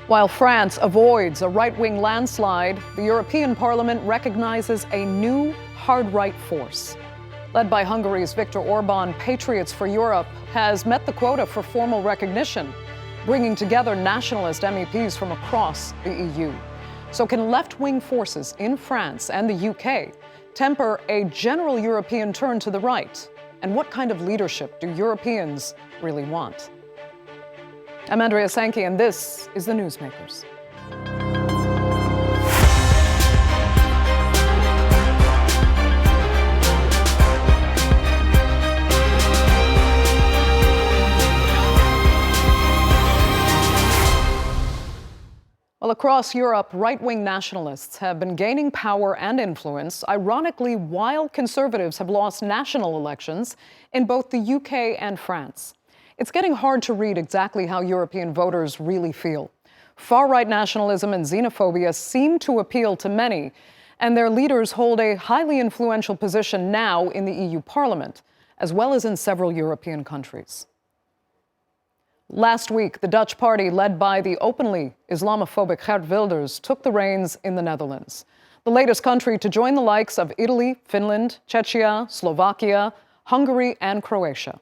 While France avoids a right-wing landslide, the European Parliament recognizes a new hard-right force. Led by Hungary's Viktor Orban, Patriots for Europe has met the quota for formal recognition, bringing together nationalist MEPs from across the EU. So can left-wing forces in France and the UK temper a general European turn to the right? And what kind of leadership do Europeans really want? I'm Andrea Sankey, and this is The Newsmakers. Well, across Europe, right-wing nationalists have been gaining power and influence, ironically, while conservatives have lost national elections in both the UK and France. It's getting hard to read exactly how European voters really feel. Far-right nationalism and xenophobia seem to appeal to many, and their leaders hold a highly influential position now in the EU Parliament, as well as in several European countries. Last week, the Dutch party, led by the openly Islamophobic Geert Wilders, took the reins in the Netherlands, the latest country to join the likes of Italy, Finland, Czechia, Slovakia, Hungary, and Croatia.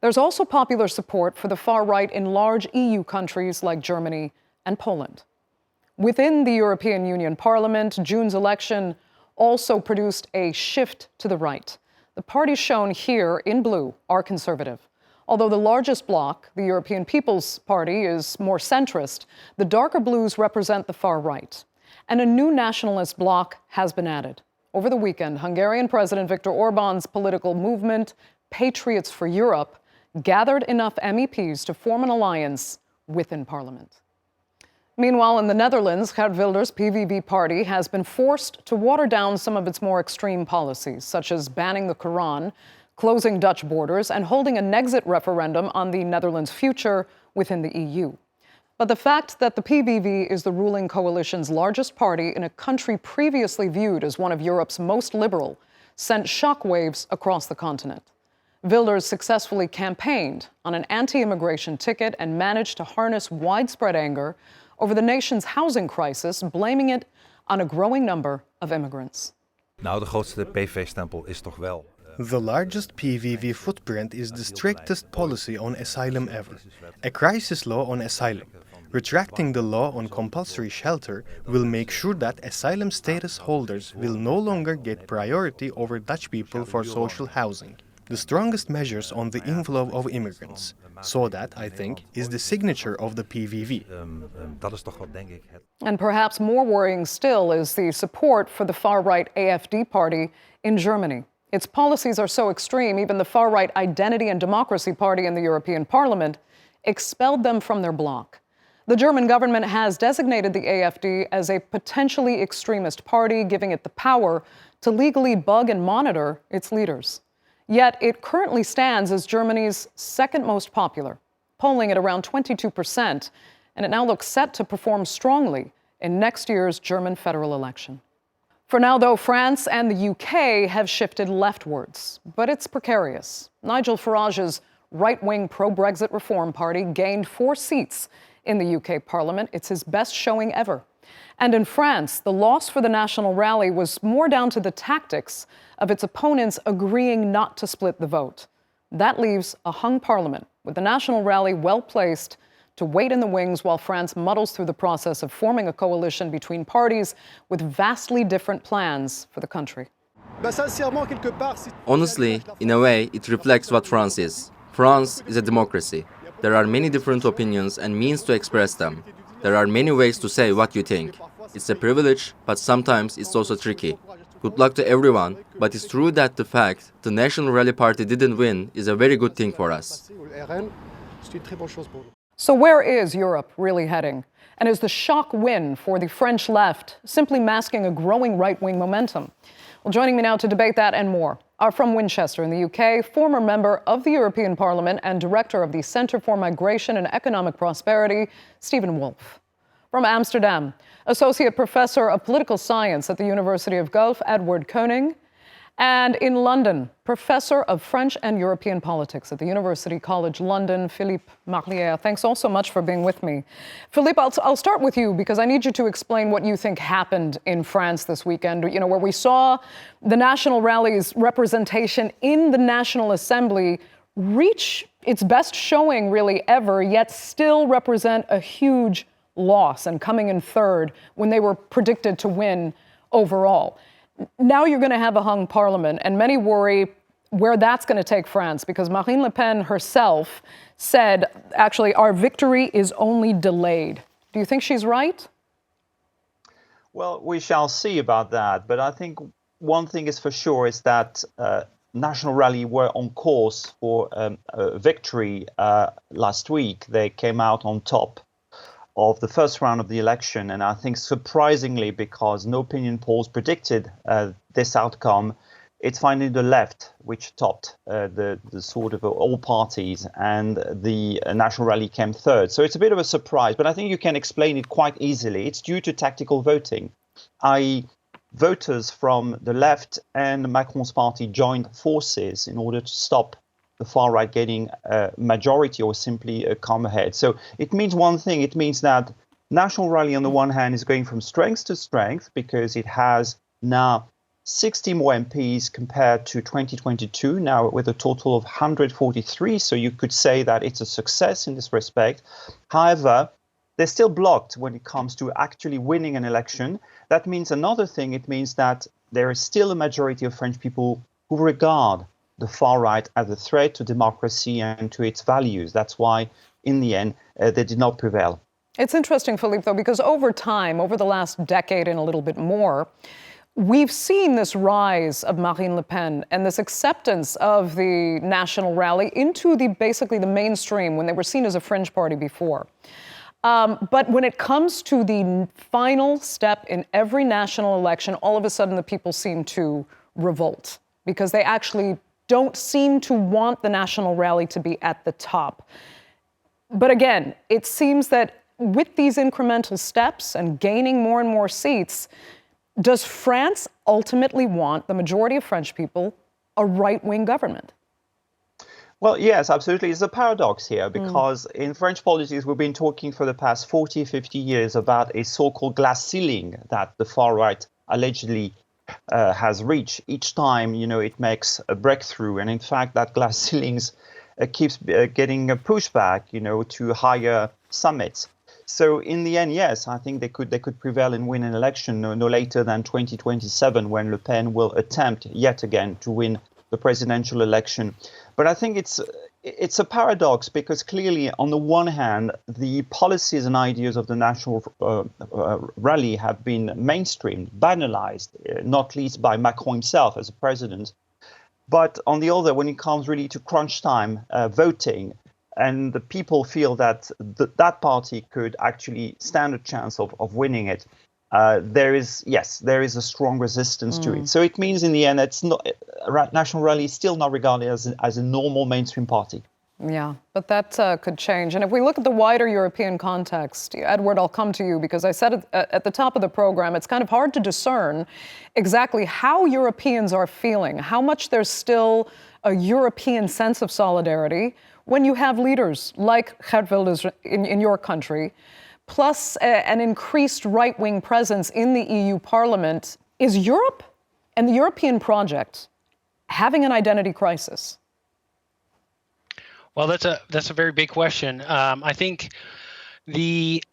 There's also popular support for the far right in large EU countries like Germany and Poland. Within the European Union Parliament, June's election also produced a shift to the right. The parties shown here in blue are conservative. Although the largest bloc, the European People's Party, is more centrist, the darker blues represent the far right. And a new nationalist bloc has been added. Over the weekend, Hungarian President Viktor Orban's political movement, Patriots for Europe, gathered enough MEPs to form an alliance within Parliament. Meanwhile, in the Netherlands, Geert Wilders' PVV party has been forced to water down some of its more extreme policies, such as banning the Quran, closing Dutch borders, and holding a Nexit referendum on the Netherlands' future within the EU. But the fact that the PVV is the ruling coalition's largest party in a country previously viewed as one of Europe's most liberal sent shockwaves across the continent. Wilders successfully campaigned on an anti-immigration ticket and managed to harness widespread anger over the nation's housing crisis, blaming it on a growing number of immigrants. Nou, de grootste PV-stempel is toch wel. The largest PVV footprint is the strictest policy on asylum ever. A crisis law on asylum. Retracting the law on compulsory shelter will make sure that asylum status holders will no longer get priority over Dutch people for social housing. The strongest measures on the inflow of immigrants. So that, I think, is the signature of the PVV. And perhaps more worrying still is the support for the far-right AfD party in Germany. Its policies are so extreme, even the far-right Identity and Democracy Party in the European Parliament expelled them from their bloc. The German government has designated the AfD as a potentially extremist party, giving it the power to legally bug and monitor its leaders. Yet it currently stands as Germany's second most popular, polling at around 22%, and it now looks set to perform strongly in next year's German federal election. For now, though, France and the UK have shifted leftwards, but it's precarious. Nigel Farage's right-wing pro-Brexit Reform Party gained 4 seats in the UK Parliament. It's his best showing ever. And in France, the loss for the National Rally was more down to the tactics of its opponents agreeing not to split the vote. That leaves a hung parliament, with the National Rally well-placed to wait in the wings while France muddles through the process of forming a coalition between parties with vastly different plans for the country. Honestly, in a way, it reflects what France is. France is a democracy. There are many different opinions and means to express them. There are many ways to say what you think. It's a privilege, but sometimes it's also tricky. Good luck to everyone, but it's true that the fact the National Rally Party didn't win is a very good thing for us. So where is Europe really heading? And is the shock win for the French left simply masking a growing right-wing momentum? Well, joining me now to debate that and more are from Winchester in the UK, former member of the European Parliament and director of the Centre for Migration and Economic Prosperity, Stephen Woolfe. From Amsterdam, associate professor of political science at the University of Guelph, Koning, And in London, Professor of French and European Politics at the University College London, Philippe Marliere. Thanks all so much for being with me. Philippe, I'll start with you because I need you to explain what you think happened in France this weekend, you know, where we saw the National Rally's representation in the National Assembly reach its best showing really ever, yet still represent a huge loss and coming in third when they were predicted to win overall. Now you're going to have a hung parliament, and many worry where that's going to take France, because Marine Le Pen herself said, actually, our victory is only delayed. Do you think she's right? Well, we shall see about that. But I think one thing is for sure is that National Rally were on course for a victory last week. They came out on top of the first round of the election, and I think surprisingly, because no opinion polls predicted this outcome, it's finally the left which topped the sort of all parties, and the National Rally came third. So it's a bit of a surprise, but I think you can explain it quite easily. It's due to tactical voting, i.e. voters from the left and Macron's party joined forces in order to stop the far right getting a majority or simply come ahead. So it means one thing. It means that National Rally on the one hand is going from strength to strength because it has now 60 more MPs compared to 2022, now with a total of 143. So you could say that it's a success in this respect. However, they're still blocked when it comes to actually winning an election. That means another thing. It means that there is still a majority of French people who regard the far right as a threat to democracy and to its values. That's why, in the end, they did not prevail. It's interesting, Philippe, though, because over time, over the last decade and a little bit more, we've seen this rise of Marine Le Pen and this acceptance of the National Rally into basically the mainstream when they were seen as a fringe party before. But when it comes to the final step in every national election, all of a sudden the people seem to revolt because they actually don't seem to want the National Rally to be at the top. But again, it seems that with these incremental steps and gaining more and more seats, does France ultimately want, the majority of French people, a right-wing government? Well, yes, absolutely. It's a paradox here because in French politics, we've been talking for the past 40, 50 years about a so-called glass ceiling that the far right allegedly has reached. Each time, you know, it makes a breakthrough. And in fact, that glass ceilings keeps getting a pushback, you know, to higher summits. So in the end, yes, I think they could prevail and win an election no later than 2027, when Le Pen will attempt yet again to win the presidential election. But I think it's a paradox because clearly, on the one hand, the policies and ideas of the National Rally have been mainstreamed, banalized, not least by Macron himself as a president. But on the other, when it comes really to crunch time voting, and the people feel that that party could actually stand a chance of winning it, there is a strong resistance to it. So it means in the end, it's not National Rally is still not regarded as a normal mainstream party. Yeah, but that could change. And if we look at the wider European context, Edward, I'll come to you because I said at the top of the program, it's kind of hard to discern exactly how Europeans are feeling, how much there's still a European sense of solidarity when you have leaders like Geert Wilders in your country, plus an increased right-wing presence in the EU Parliament. Is Europe and the European project having an identity crisis? Well, that's a very big question. I think the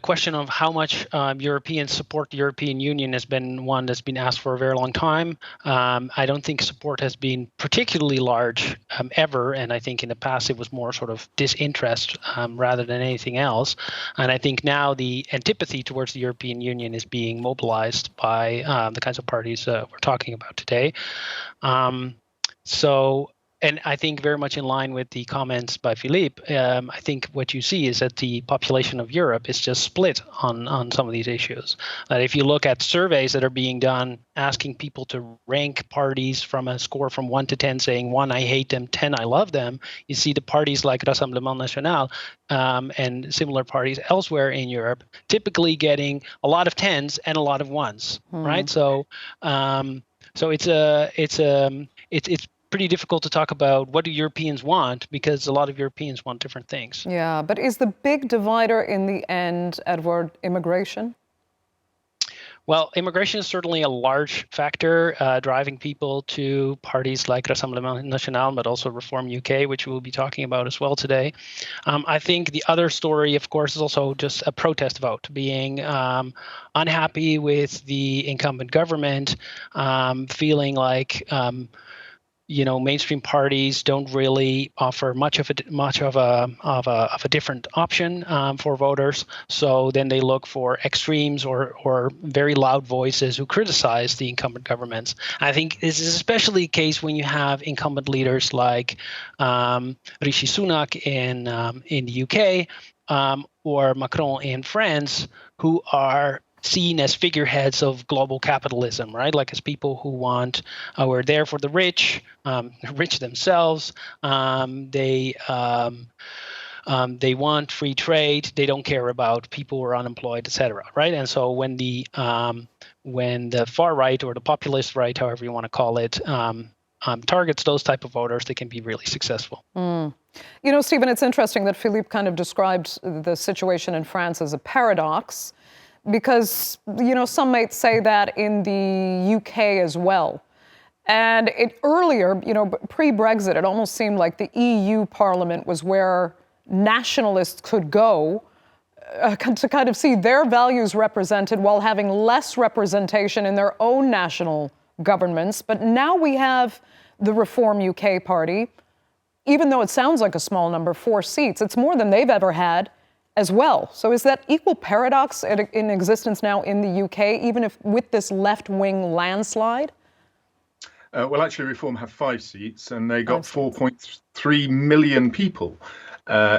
question of how much Europeans support the European Union has been one that's been asked for a very long time. I don't think support has been particularly large ever, and I think in the past it was more sort of disinterest rather than anything else. And I think now the antipathy towards the European Union is being mobilized by the kinds of parties we're talking about today. And I think very much in line with the comments by Philippe, I think what you see is that the population of Europe is just split on some of these issues. If you look at surveys that are being done, asking people to rank parties from a score from 1 to 10, saying 1, I hate them, 10, I love them, you see the parties like Rassemblement National and similar parties elsewhere in Europe typically getting a lot of 10s and a lot of 1s, right? So it's pretty difficult to talk about what do Europeans want, because a lot of Europeans want different things. Yeah, but is the big divider in the end, Edward, immigration? Well, immigration is certainly a large factor driving people to parties like Rassemblement National, but also Reform UK, which we'll be talking about as well today. I think the other story, of course, is also just a protest vote, being unhappy with the incumbent government, feeling like mainstream parties don't really offer much of a different option for voters. So then they look for extremes or very loud voices who criticize the incumbent governments. I think this is especially the case when you have incumbent leaders like Rishi Sunak in the UK or Macron in France, who are seen as figureheads of global capitalism, right? Like as people who are there for the rich themselves. They want free trade. They don't care about people who are unemployed, etc. Right? And so when the far right or the populist right, however you want to call it, targets those type of voters, they can be really successful. Stephen, it's interesting that Philippe kind of described the situation in France as a paradox, because, some might say that in the UK as well. And earlier, pre-Brexit, it almost seemed like the EU Parliament was where nationalists could go to kind of see their values represented while having less representation in their own national governments. But now we have the Reform UK party. Even though it sounds like a small number, 4 seats, it's more than they've ever had as well. So is that equal paradox in existence now in the UK, even if with this left-wing landslide? Well, actually, Reform have 5 seats, and they got 4.3 million people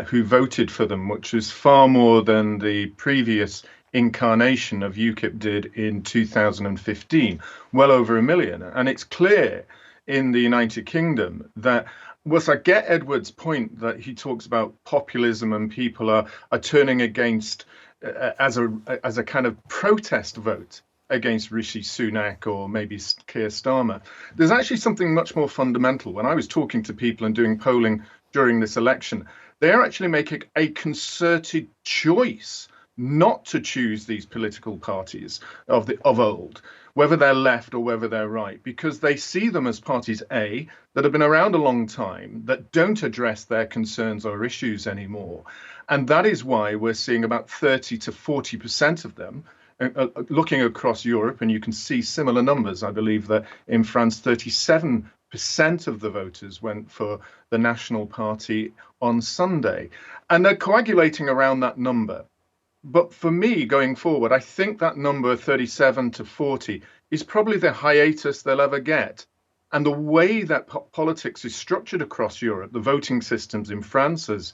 who voted for them, which is far more than the previous incarnation of UKIP did in 2015, well over 1 million. And it's clear in the United Kingdom that, whilst I get Edward's point that he talks about populism and people are turning against as a kind of protest vote against Rishi Sunak or maybe Keir Starmer, there's actually something much more fundamental. When I was talking to people and doing polling during this election, they're actually making a concerted choice not to choose these political parties of old, whether they're left or whether they're right, because they see them as parties, A, that have been around a long time, that don't address their concerns or issues anymore. And that is why we're seeing about 30 to 40% of them looking across Europe, and you can see similar numbers. I believe that in France, 37% of the voters went for the National Party on Sunday. And they're coagulating around that number. But for me, going forward, I think that number 37 to 40 is probably the hiatus they'll ever get. And the way that politics is structured across Europe, the voting systems in France, as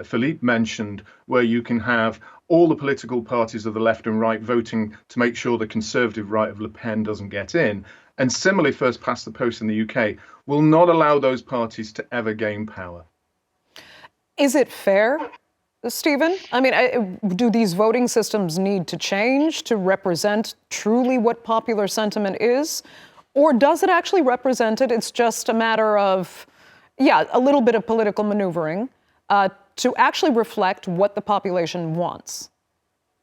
Philippe mentioned, where you can have all the political parties of the left and right voting to make sure the conservative right of Le Pen doesn't get in, and similarly first past the post in the UK, will not allow those parties to ever gain power. Is it fair, Stephen? I mean, do these voting systems need to change to represent truly what popular sentiment is? Or does it actually represent it? It's just a matter of, a little bit of political maneuvering to actually reflect what the population wants.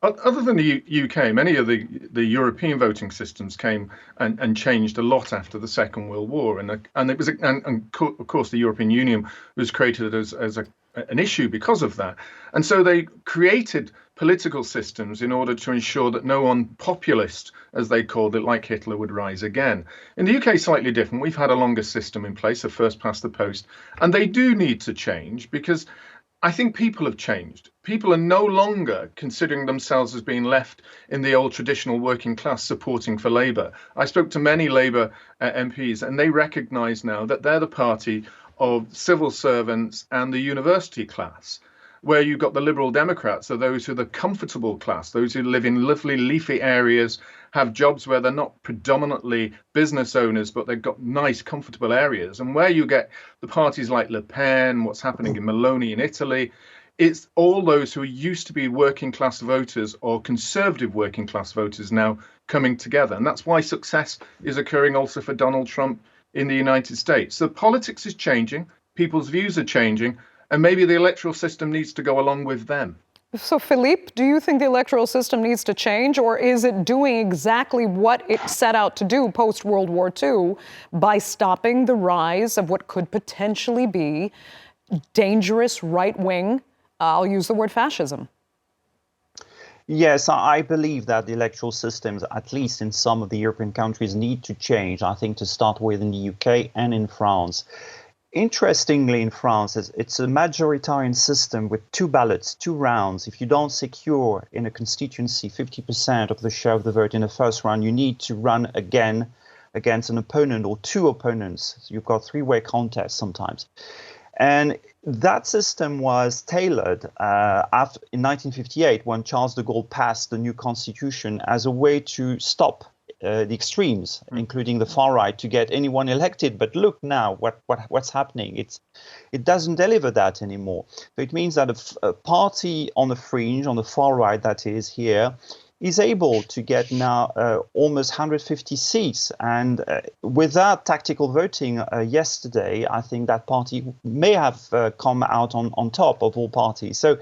Other than the UK, many of the European voting systems came and changed a lot after the Second World War, and it was, and of course, the European Union was created as an issue because of that, and so they created political systems in order to ensure that no one populist, as they called it, like Hitler, would rise again. In the UK, slightly different. We've had a longer system in place, a first past the post, and they do need to change because I think people have changed. People are no longer considering themselves as being left in the old traditional working class supporting for Labour. I spoke to many Labour MPs, and they recognise now that they're the party of civil servants and the university class, where you've got the Liberal Democrats, so those who are the comfortable class, those who live in lovely leafy areas, have jobs where they're not predominantly business owners, but they've got nice, comfortable areas. And where you get the parties like Le Pen, what's happening in Meloni in Italy, it's all those who used to be working class voters or conservative working class voters now coming together. And that's why success is occurring also for Donald Trump in the United States. So politics is changing, people's views are changing, and maybe the electoral system needs to go along with them. So, Philippe, do you think the electoral system needs to change, or is it doing exactly what it set out to do post-World War II by stopping the rise of what could potentially be dangerous right-wing, I'll use the word fascism? Yes, I believe that the electoral systems, at least in some of the European countries, need to change. I think to start with in the UK and in France. Interestingly, in France, it's a majoritarian system with 2 ballots, 2 rounds. If you don't secure in a constituency 50% of the share of the vote in the first round, you need to run again against an opponent or 2 opponents. So you've got 3-way contest sometimes. And that system was tailored in 1958 when Charles de Gaulle passed the new constitution as a way to stop the extremes, including the far right, to get anyone elected. But look now what's happening. It doesn't deliver that anymore. So it means that a party on the fringe, on the far right, that is here, is able to get now almost 150 seats. And with that tactical voting yesterday, I think that party may have come out on top of all parties. So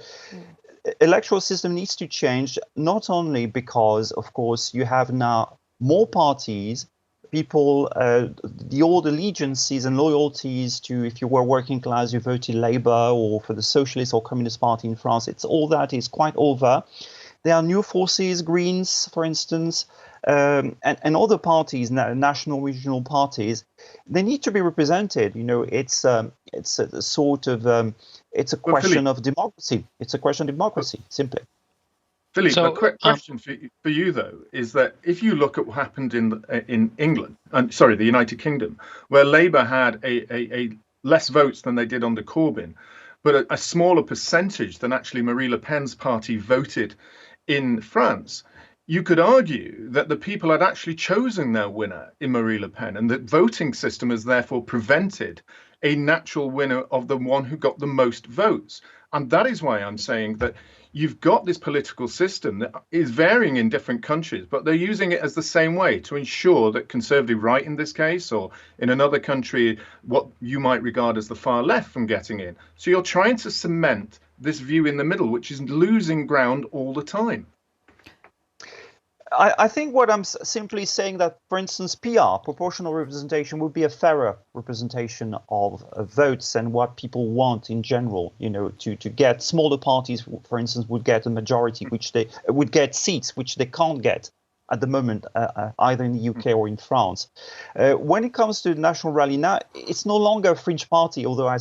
electoral system needs to change, not only because, of course, you have now more parties, people, the old allegiances and loyalties to, if you were working class, you voted Labour or for the Socialist or Communist Party in France. It's all that is quite over. There are new forces, Greens, for instance, and other parties, national, regional parties. They need to be represented. You know, it's a sort of it's a question of democracy. It's a question of democracy, simply. Philippe, a quick question for you, though, is that if you look at what happened in England, the United Kingdom, where Labour had a less votes than they did under Corbyn, but a smaller percentage than actually Marine Le Pen's party voted in France, you could argue that the people had actually chosen their winner in Marine Le Pen, and the voting system has therefore prevented a natural winner of the one who got the most votes. And that is why I'm saying that you've got this political system that is varying in different countries, but they're using it as the same way to ensure that conservative right in this case, or in another country, what you might regard as the far left from getting in. So you're trying to cement this view in the middle, which is losing ground all the time. I think what I'm simply saying that, for instance, PR, proportional representation, would be a fairer representation of votes and what people want in general. You know, to get smaller parties, for instance, would get a majority, which they would get seats, which they can't get at the moment, either in the UK or in France. When it comes to the National Rally, now it's no longer a fringe party, although I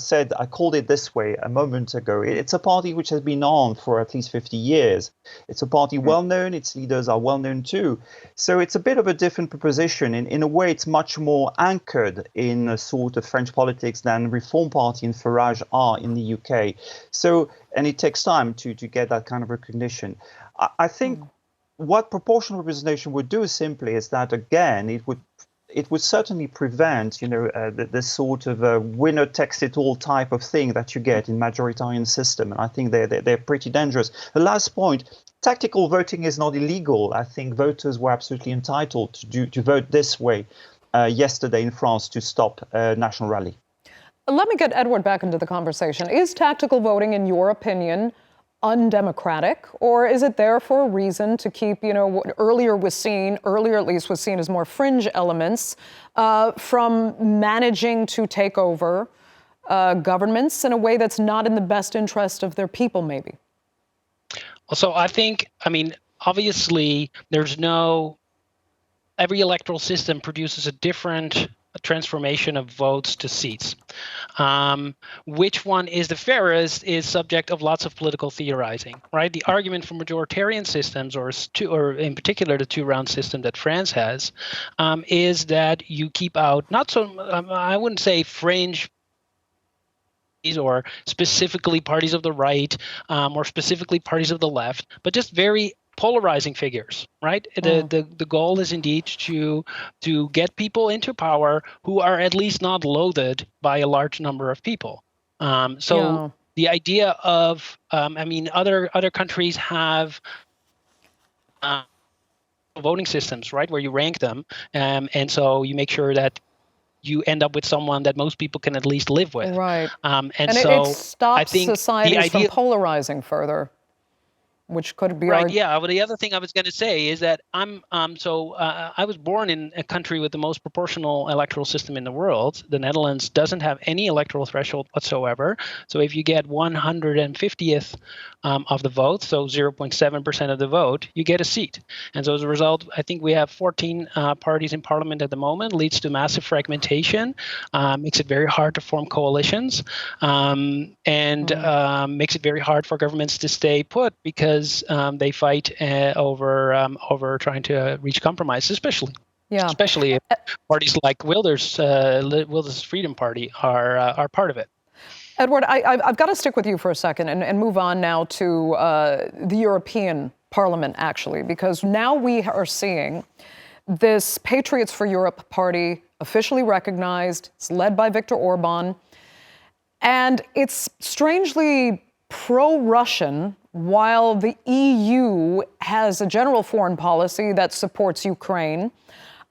called it this way a moment ago. It's a party which has been on for at least 50 years. It's a party well known, its leaders are well known too. So it's a bit of a different proposition. In a way, it's much more anchored in a sort of French politics than Reform Party and Farage are in the UK. So, and it takes time to get that kind of recognition. I think what proportional representation would do simply is that, again, it would certainly prevent, the sort of winner takes it all type of thing that you get in majoritarian system. And I think they're pretty dangerous. The last point, tactical voting is not illegal. I think voters were absolutely entitled to vote this way yesterday in France to stop National Rally. Let me get Edward back into the conversation. Is tactical voting, in your opinion, undemocratic, or is it there for a reason to keep, what earlier at least was seen as more fringe elements from managing to take over governments in a way that's not in the best interest of their people, maybe? Well, so obviously every electoral system produces a different transformation of votes to seats. Which one is the fairest is subject of lots of political theorizing, right? The argument for majoritarian systems, or in particular the 2-round system that France has, is that you keep out I wouldn't say fringe or specifically parties of the right, or specifically parties of the left, but just very polarizing figures, right? The goal is indeed to get people into power who are at least not loathed by a large number of people. the idea of, other countries have voting systems, right, where you rank them, and so you make sure that you end up with someone that most people can at least live with. Right. And so it stops I think societies from polarizing further, which could be right. Yeah. Well, the other thing I was going to say is that I was born in a country with the most proportional electoral system in the world. The Netherlands doesn't have any electoral threshold whatsoever. So if you get 150th of the vote, so 0.7% of the vote, you get a seat. And so as a result, I think we have 14 parties in parliament at the moment, leads to massive fragmentation, makes it very hard to form coalitions, and makes it very hard for governments to stay put because they fight over trying to reach compromise, especially if parties like Wilders' Freedom Party are part of it. Edward, I've got to stick with you for a second and move on now to the European Parliament, actually, because now we are seeing this Patriots for Europe party officially recognized. It's led by Viktor Orban, and it's strangely pro-Russian, while the EU has a general foreign policy that supports Ukraine.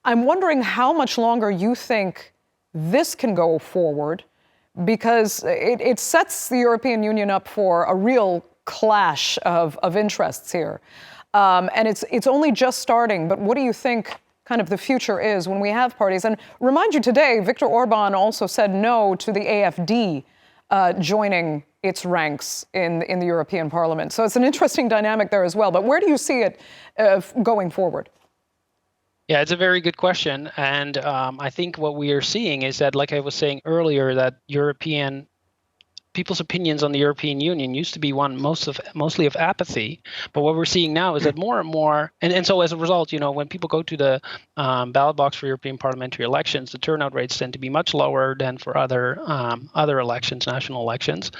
I'm wondering how much longer you think this can go forward, because it sets the European Union up for a real clash of interests here. And it's only just starting, but what do you think kind of the future is when we have parties? And remind you today, Viktor Orban also said no to the AfD joining its ranks in the European Parliament. So it's an interesting dynamic there as well. But where do you see it going forward? Yeah, it's a very good question. And I think what we are seeing is that, like I was saying earlier, that European people's opinions on the European Union used to be one mostly of apathy. But what we're seeing now is that more and more, and so as a result, when people go to the ballot box for European parliamentary elections, the turnout rates tend to be much lower than for other elections, national elections.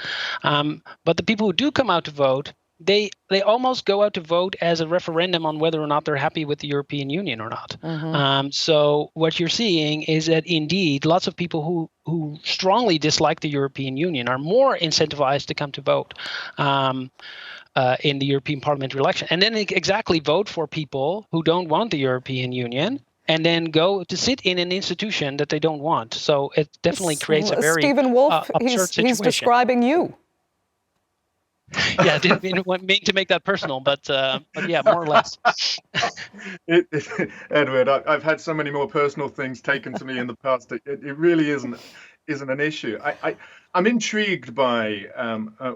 But the people who do come out to vote, they almost go out to vote as a referendum on whether or not they're happy with the European Union or not. So what you're seeing is that indeed lots of people who strongly dislike the European Union are more incentivized to come to vote in the European parliamentary election, and then exactly vote for people who don't want the European Union, and then go to sit in an institution that they don't want. So it definitely creates a very Stephen Woolfe, absurd situation. He's describing you. Yeah, I didn't mean to make that personal, but yeah, more or less. Edward, I've had so many more personal things taken to me in the past. It really isn't an issue. I'm intrigued by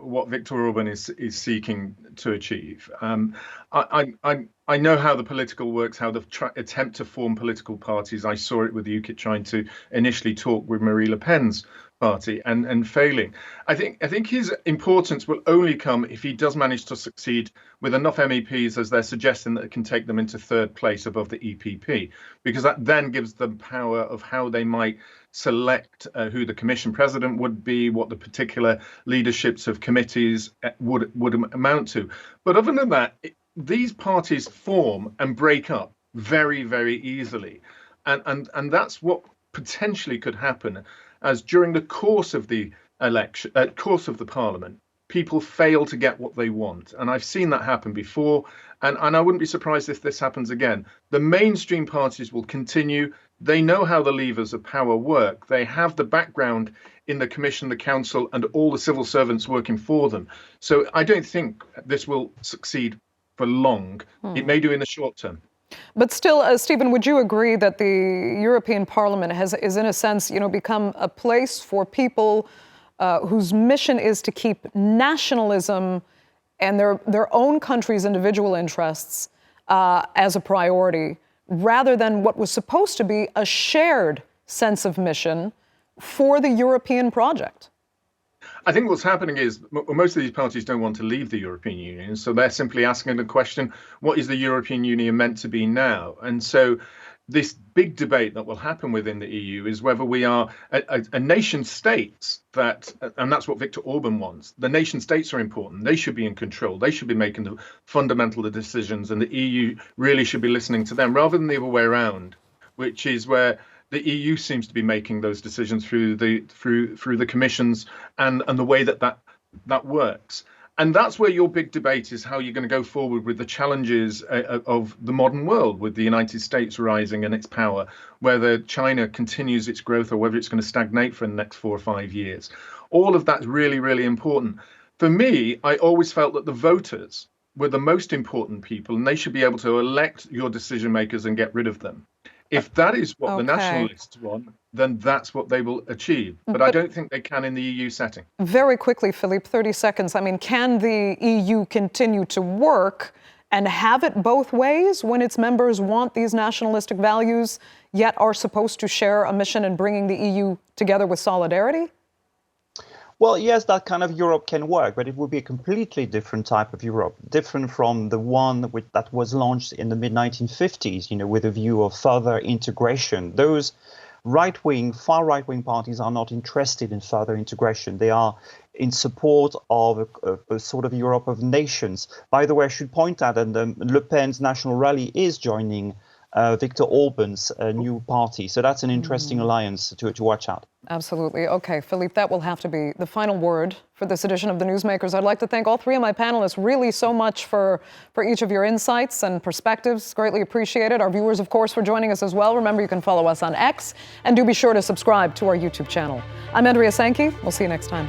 what Viktor Orban is seeking to achieve. I know how the political works, how the attempt to form political parties. I saw it with UKIP trying to initially talk with Marie Le Pen's party and failing. I think his importance will only come if he does manage to succeed with enough MEPs, as they're suggesting, that it can take them into third place above the EPP, because that then gives them power of how they might select who the commission president would be, what the particular leaderships of committees would amount to. But other than that, these parties form and break up very, very easily, and that's what potentially could happen, as during the course of the election, course of the parliament, people fail to get what they want. And I've seen that happen before, and I wouldn't be surprised if this happens again. The mainstream parties will continue. They know how the levers of power work. They have the background in the commission, the council, and all the civil servants working for them. So I don't think this will succeed for long. It may do in the short term. But still, Stephen, would you agree that the European Parliament is in a sense, become a place for people whose mission is to keep nationalism and their own country's individual interests as a priority, rather than what was supposed to be a shared sense of mission for the European project? I think what's happening is most of these parties don't want to leave the European Union, so they're simply asking the question, what is the European Union meant to be now? And so this big debate that will happen within the EU is whether we are a nation states and that's what Viktor Orban wants. The nation states are important. They should be in control. They should be making the fundamental decisions, and the EU really should be listening to them, rather than the other way around, which is where the EU seems to be making those decisions through the commissions and the way that that works. And that's where your big debate is, how you're going to go forward with the challenges of the modern world, with the United States rising in its power, whether China continues its growth or whether it's going to stagnate for the next 4 or 5 years. All of that's really, really important. For me, I always felt that the voters were the most important people, and they should be able to elect your decision makers and get rid of them. If that is what the nationalists want, then that's what they will achieve. But I don't think they can in the EU setting. Very quickly, Philippe, 30 seconds. I mean, can the EU continue to work and have it both ways when its members want these nationalistic values, yet are supposed to share a mission in bringing the EU together with solidarity? Well, yes, that kind of Europe can work, but it would be a completely different type of Europe, different from the one that was launched in the mid-1950s, with a view of further integration. Those far right-wing parties are not interested in further integration. They are in support of a sort of Europe of nations. By the way, I should point out that Le Pen's National Rally is joining Viktor Orban's new party. So that's an interesting alliance to watch out. Absolutely. Okay, Philippe, that will have to be the final word for this edition of The Newsmakers. I'd like to thank all three of my panelists really so much for each of your insights and perspectives. Greatly appreciated. Our viewers, of course, for joining us as well. Remember, you can follow us on X, and do be sure to subscribe to our YouTube channel. I'm Andrea Sankey. We'll see you next time.